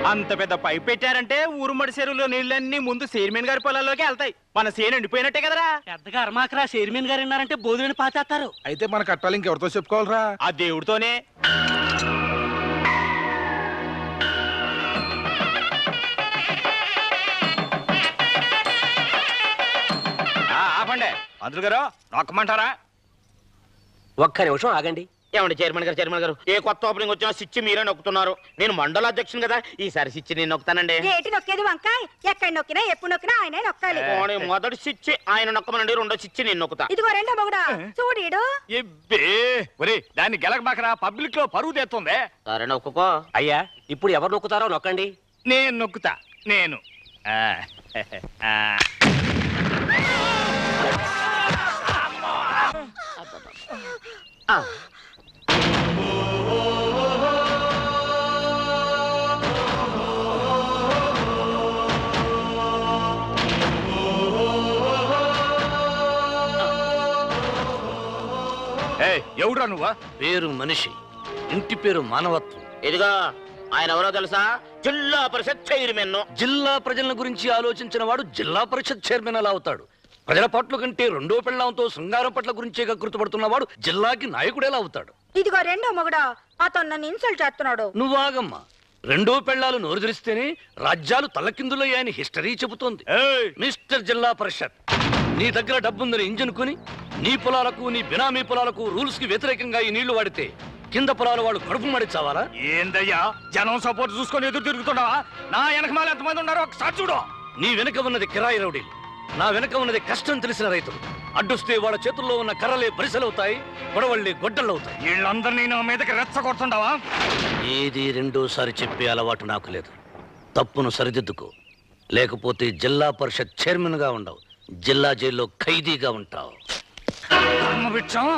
అంత పెద్ద పైప్ పెట్టారంటే ఊరుమడి చెరువులో నీళ్ళన్నీ ముందు చైర్మన్ గారి పొలాల్లోకి వెళ్తాయి. మన సేను ఎండిపోయినట్టే కదరా. పెద్దగా అరమాకరా, చైర్మన్ గారు విన్నారంటే బోధుని పాతేస్తారు. అయితే మన కట్టాలి ఇంకెవరితో చెప్పుకోవాలరా? ఆ దేవుడితోనే. ఆపండి మంత్రులు గారు, నొక్కమంటారా? ఒక్క నిమిషం ఆగండి. ఏమండి చైర్మన్ గారు, ఏ కొత్త ఓపెనింగ్ వచ్చినా స్విచ్ మీరే నొక్కుతున్నారు. నేను మండల అధ్యక్షుని కదా, ఈసారి స్విచ్ నేను నొక్కుతానండి. ఏటి నొక్కేది వంకాయ? ఎక్కడ నొక్కినా ఎప్పుడు నొక్కినా ఆయనే నొక్కాలి. మొదటి స్విచ్ ఆయన నొక్కమనండి, రెండో స్విచ్ నేను నొక్కుతా. ఇదిగో రెండో మొగుడా చూడీడు. దాన్ని గెలకమాకరా, పబ్లిక్ లో పరువు తెస్తుంది. సరే నొక్కుకో. అయ్యా ఇప్పుడు ఎవరు నొక్కుతారో నొక్కండి. నేను నొక్కుతా. నేను ఎవడ్రా నువ్వా? పేరు మనిషి, ఇంటి పేరు మానవత్వం. ఇదిగా ఆయన ఎవరో తెలుసా? జిల్లా పరిషత్ చైర్మన్. జిల్లా ప్రజల గురించి ఆలోచించిన వాడు జిల్లా పరిషత్ చైర్మన్ ఎలా అవుతాడు? ప్రజల పట్ల కంటే రెండో పెళ్లంతో శృంగారం పట్ల గురించే గుర్తుపడుతున్నవాడు జిల్లాకి నాయకుడు ఎలా అవుతాడు? ఇదిగో రెండో మొగుడా అతను నన్ను ఇన్సల్ట్ చేస్తున్నాడు. నువ్వాగమ్మా. రెండో పెళ్లాలు నోరు తెరిస్తేనే రాజ్యాలు తల్లకిందులయ్యాయని హిస్టరీ చెబుతోంది. మిస్టర్ జిల్లా పరిషత్, నీ దగ్గర డబ్బుందని ఇంజన్ కొని నీ పొలాలకు నీ బినామీ పొలాలకు రూల్స్ కి వ్యతిరేకంగా ఈ నీళ్లు వాడితే కింద పొలాలు వాళ్ళు కడుపు మడి చావాలా? ఏందయ్యా జనం సపోర్ట్ చూసుకొని ఎదురు తిరుగుతున్నావా? నా వెనకమాల ఎంతమంది ఉన్నారో ఒకసారి చూడు. నీ వెనక ఉన్నది కిరాయి రౌడీలు, నా వెనక ఉన్నది కష్టం తెలిసిన రైతులు. అడ్డొస్తే వాళ్ళ చేతుల్లో ఉన్న కర్రలే బరిసెలవుతాయి, గొడవళ్ళే గొడ్డలవుతాయి. వీళ్ళందరినీ నా మీదకి రెచ్చగొడుతుండవా? ఏది రెండోసారి చెప్పే అలవాటు నాకు లేదు. తప్పును సరిదిద్దుకో, లేకపోతే జిల్లా పరిషత్ చైర్మన్ గా ఉండవు, జిల్లా జైల్లో ఖైదీగా ఉంటావు.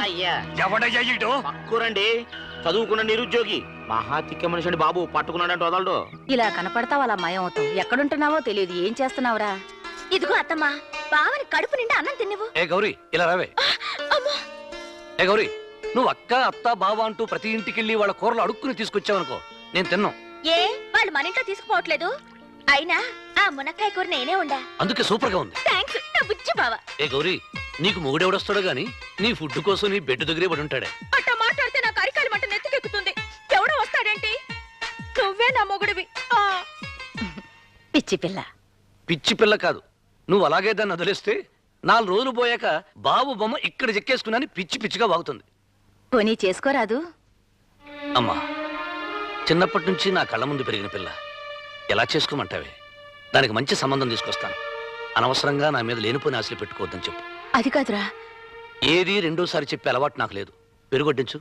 అయ్యా ఎవడయ్యా ఇటు? పక్కురండి, చదువుకున్న నిరుద్యోగి, మహాతిక్క మనిషి అండి బాబు. పట్టుకున్నాడంటే వదలడు. ఇలా కనపడతావు అలా మయం అవుతావు. ఎక్కడుంటున్నావో తెలియదు. ఏం చేస్తున్నావురా? ఇదిగో అత్తమ్మా, బావని కడుపు నిండా అన్నం తిన్నవు. ఏ గౌరీ, ఇలా రావే. ఏ గౌరీ, నువ్వు అక్క అత్త బావ అంటూ ప్రతి ఇంటికెళ్ళి వాళ్ళ కూరలు అడుక్కుని తీసుకొచ్చావనుకో, నేను తిన్నాం. ఏ వాళ్ళు మన ఇంట్లో తీసుకుపోవట్లేదు? అయినా ఆ మునక్కాయ కూర నేనే ఉండా, అందుకే సూపర్ గా ఉంది. థాంక్స్ నా బుజ్జి బావ. ఏ గౌరీ, నీకు మొగుడెవడొస్తాడో గాని నీ ఫుడ్ కోసం నీ బెడ్ దగ్గరే పడి ఉంటాడే. అట్ట మాట్లాడితే నాకు అరికాలు మంట నెత్తికెక్కుతుంది. ఎవడో వస్తాడేంటి? నువ్వే నా మొగుడివి. పిచ్చి పిల్ల. పిచ్చి పిల్ల కాదు, నువ్వు అలాగే దాన్ని వదిలేస్తే 4 రోజులు పోయాక బాబు బొమ్మ ఇక్కడ చెక్కేసుకున్నాని పిచ్చి పిచ్చిగా వాగుతుంది. పోనీ చేసుకోరాదు? అమ్మా, చిన్నప్పటి నుంచి నా కళ్ళ ముందు పెరిగిన పిల్ల, ఎలా చేసుకోమంటావే? దానికి మంచి సంబంధం తీసుకొస్తాను. అనవసరంగా నా మీద లేనిపోయిన ఆశలు పెట్టుకోవద్దని చెప్పు. అది కాదురా. ఏది రెండోసారి చెప్పే అలవాటు నాకు లేదు. పెరుగొడ్డించు.